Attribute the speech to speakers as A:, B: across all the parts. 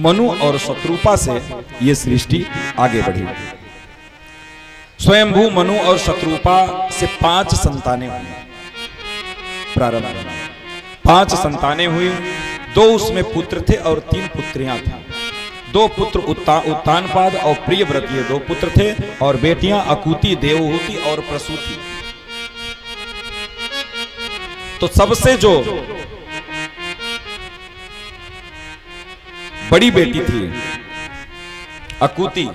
A: मनु और शत्रुपा से ये सृष्टि आगे बढ़ी। स्वयंभू मनु और शत्रुपा से 5 संतानें हुई। प्रारंभ में 5 संतानें हुई, 2 उसमें पुत्र थे और 3 पुत्रियां थी। 2 पुत्र उत्तानपाद और प्रियव्रत, ये 2 पुत्र थे, और बेटियां अकुति, देवहूति और प्रसूति। तो सबसे जो बड़ी बेटी थी अकुति,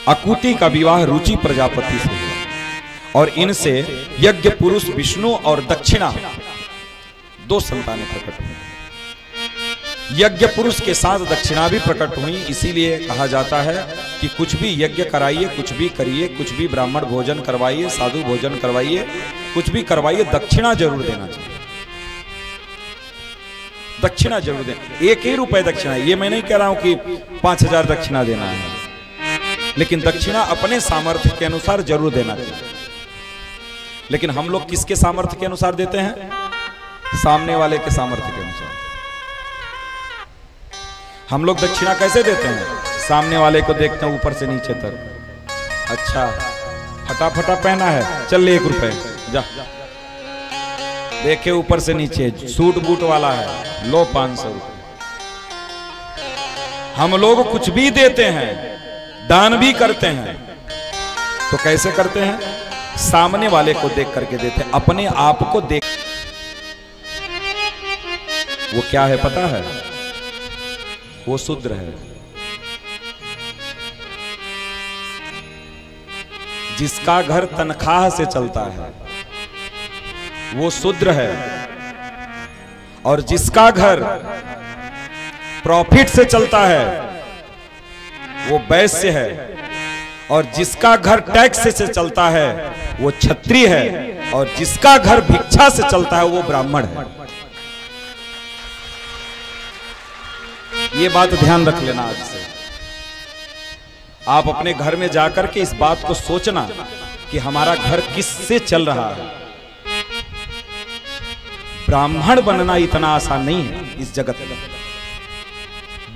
A: अकुति का विवाह रुचि प्रजापति से हुआ और इनसे यज्ञ पुरुष विष्णु और दक्षिणा 2 संतानें प्रकट हुई। यज्ञ पुरुष के साथ दक्षिणा भी प्रकट हुई, इसीलिए कहा जाता है कि कुछ भी यज्ञ कराइए, कुछ भी करिए, कुछ भी ब्राह्मण भोजन करवाइए, साधु भोजन करवाइए, कुछ भी करवाइए, दक्षिणा जरूर देना चाहिए। दक्षिणा जरूर दें। 1 ही रुपए दक्षिणा, ये मैं नहीं कह रहा हूं कि 5000 दक्षिणा देना है, लेकिन दक्षिणा अपने सामर्थ्य के अनुसार जरूर देना चाहिए। लेकिन हम लोग किसके सामर्थ्य के अनुसार देते हैं? सामने वाले के सामर्थ्य के अनुसार। हम लोग दक्षिणा कैसे देते हैं? सामने वाले को देखते हैं ऊपर से नीचे तक। अच्छा फटाफटा पहना है, चल ले 1 रुपए जा। देखे ऊपर से नीचे सूट बूट वाला है, लो 500 रुपए। हम लोग कुछ भी देते हैं, दान भी करते हैं, तो कैसे करते हैं? सामने वाले को देख करके देते हैं, अपने आप को देख। वो क्या है पता है? वो शूद्र है। जिसका घर तनख्वाह से चलता है वो शूद्र है, और जिसका घर प्रॉफिट से चलता है वो वैश्य है, और जिसका घर टैक्स से चलता है वो क्षत्रिय है, और जिसका घर भिक्षा से चलता है वो ब्राह्मण है। ये बात ध्यान रख लेना। आज से आप अपने घर में जाकर के इस बात को सोचना कि हमारा घर किससे चल रहा है। ब्राह्मण बनना इतना आसान नहीं है इस जगत में,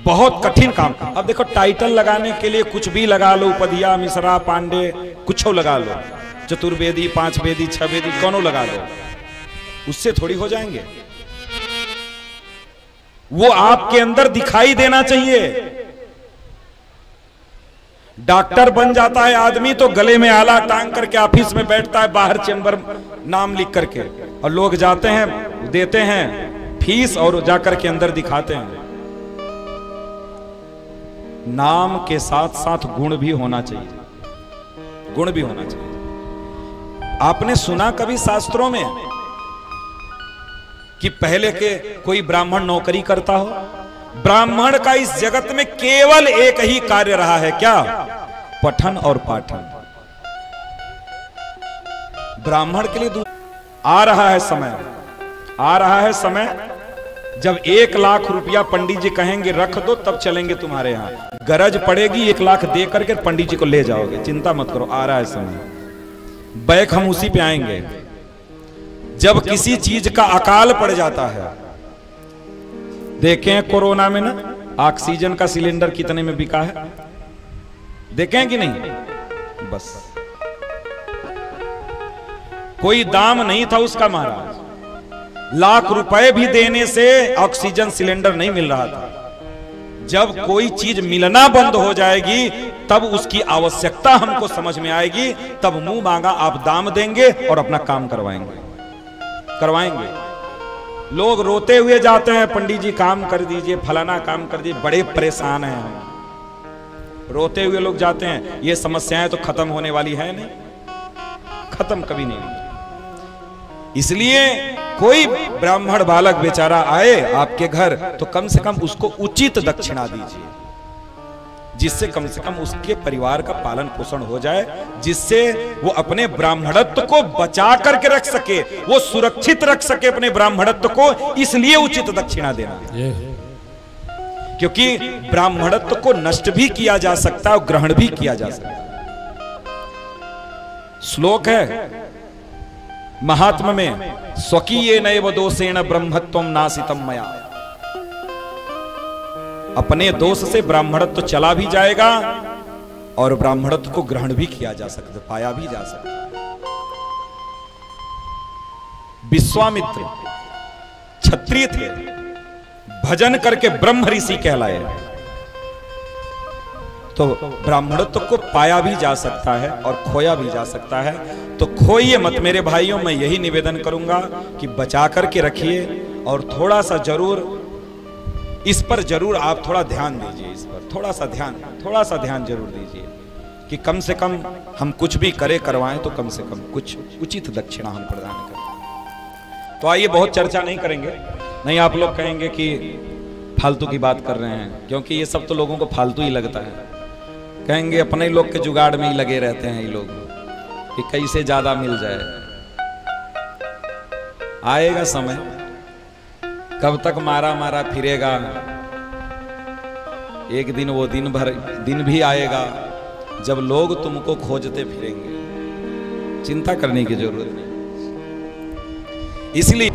A: बहुत कठिन काम। अब देखो, टाइटल लगाने के लिए कुछ भी लगा लो, उपधिया, मिश्रा, पांडे, कुछ लगा लो, चतुर्वेदी, 5 वेदी, 6 वेदी, कौनों लगा लो, उससे थोड़ी हो जाएंगे। वो आपके अंदर दिखाई देना चाहिए। डॉक्टर बन जाता है आदमी तो गले में आला टांग करके ऑफिस में बैठता है, बाहर चेंबर नाम लिख करके, और लोग जाते हैं, देते हैं फीस और जाकर के अंदर दिखाते हैं। नाम के साथ साथ गुण भी होना चाहिए, गुण भी होना चाहिए। आपने सुना कभी शास्त्रों में कि पहले के कोई ब्राह्मण नौकरी करता हो? ब्राह्मण का इस जगत में केवल एक ही कार्य रहा है, क्या? पठन और पाठन। ब्राह्मण के लिए आ रहा है समय, आ रहा है समय जब 1 लाख रुपया पंडित जी कहेंगे रख दो, तब चलेंगे तुम्हारे यहां। गरज पड़ेगी 1 लाख दे करके पंडित जी को ले जाओगे, चिंता मत करो, आ रहा है समय। बैक हम उसी पे आएंगे जब किसी चीज का अकाल पड़ जाता है। देखें कोरोना में ना ऑक्सीजन का सिलेंडर कितने में बिका है, देखें कि नहीं? बस कोई दाम नहीं था उसका महाराज, लाख रुपए भी देने से ऑक्सीजन सिलेंडर नहीं मिल रहा था। जब कोई चीज मिलना बंद हो जाएगी तब उसकी आवश्यकता हमको समझ में आएगी, तब मुंह मांगा आप दाम देंगे और अपना काम करवाएंगे। लोग रोते हुए जाते हैं, पंडित जी काम कर दीजिए, फलाना काम कर दीजिए, बड़े परेशान हैं हम। रोते हुए लोग जाते हैं, ये समस्याएं तो खत्म होने वाली है नहीं, खत्म कभी नहीं होगी। इसलिए कोई ब्राह्मण बालक बेचारा आए आपके घर तो कम से कम उसको उचित दक्षिणा दीजिए, जिससे कम से कम उसके परिवार का पालन पोषण हो जाए, जिससे वो अपने ब्राह्मणत्व को बचा करके रख सके, वो सुरक्षित रख सके अपने ब्राह्मणत्व को। इसलिए उचित दक्षिणा देना, क्योंकि ब्राह्मणत्व को नष्ट भी किया जा सकता है और ग्रहण भी किया जा सकता है। श्लोक है महात्मा में, स्वकीय नैव दोषेण ब्रह्मत्वं नासितम मया। अपने दोष से ब्राह्मणत्व तो चला भी जाएगा और ब्राह्मणत्व को ग्रहण भी किया जा सकता, पाया भी जा सकता। विश्वामित्र क्षत्रिय थे, भजन करके ब्रह्म ऋषि कहलाए, तो ब्राह्मणत्व को पाया भी जा सकता है और खोया भी जा सकता है। तो खोइए मत मेरे भाइयों, मैं यही निवेदन करूंगा कि बचा करके रखिए और थोड़ा सा जरूर इस पर जरूर आप थोड़ा ध्यान दीजिए, इस पर थोड़ा सा ध्यान जरूर दीजिए कि कम से कम हम कुछ भी करे करवाएं तो कम से कम कुछ उचित दक्षिणा हम प्रदान करें। तो आइए, बहुत चर्चा नहीं करेंगे, नहीं आप लोग कहेंगे कि फालतू की बात कर रहे हैं, क्योंकि ये सब तो लोगों को फालतू ही लगता है। कहेंगे अपने लोग के जुगाड़ में ही लगे रहते हैं ये लोग कि कैसे ज्यादा मिल जाए। आएगा समय, कब तक मारा मारा फिरेगा, एक दिन वो दिन भी आएगा जब लोग तुमको खोजते फिरेंगे। चिंता करने की जरूरत नहीं। इसलिए